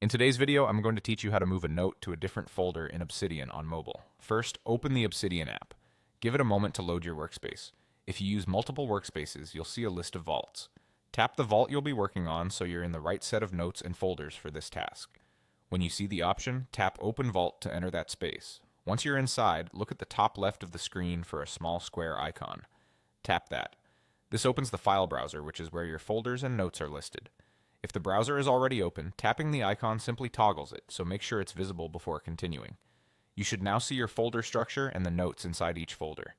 In today's video, I'm going to teach you how to move a note to a different folder in Obsidian on mobile. First, open the Obsidian app. Give it a moment to load your workspace. If you use multiple workspaces, you'll see a list of vaults. Tap the vault you'll be working on so you're in the right set of notes and folders for this task. When you see the option, tap Open Vault to enter that space. Once you're inside, look at the top left of the screen for a small square icon. Tap that. This opens the file browser, which is where your folders and notes are listed. If the browser is already open, tapping the icon simply toggles it, so make sure it's visible before continuing. You should now see your folder structure and the notes inside each folder.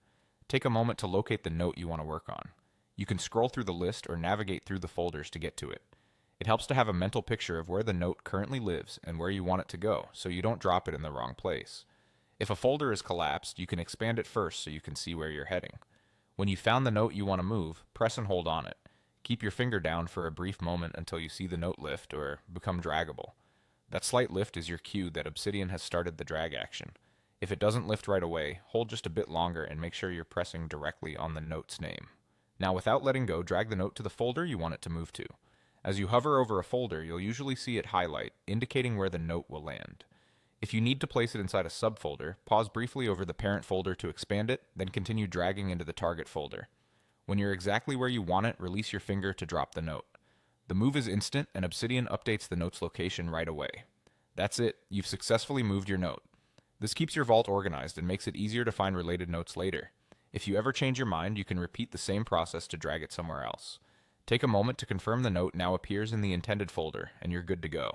Take a moment to locate the note you want to work on. You can scroll through the list or navigate through the folders to get to it. It helps to have a mental picture of where the note currently lives and where you want it to go, so you don't drop it in the wrong place. If a folder is collapsed, you can expand it first so you can see where you're heading. When you found the note you want to move, press and hold on it. Keep your finger down for a brief moment until you see the note lift or become draggable. That slight lift is your cue that Obsidian has started the drag action. If it doesn't lift right away, hold just a bit longer and make sure you're pressing directly on the note's name. Now, without letting go, drag the note to the folder you want it to move to. As you hover over a folder, you'll usually see it highlight, indicating where the note will land. If you need to place it inside a subfolder, pause briefly over the parent folder to expand it, then continue dragging into the target folder. When you're exactly where you want it, release your finger to drop the note. The move is instant, and Obsidian updates the note's location right away. That's it, you've successfully moved your note. This keeps your vault organized and makes it easier to find related notes later. If you ever change your mind, you can repeat the same process to drag it somewhere else. Take a moment to confirm the note now appears in the intended folder, and you're good to go.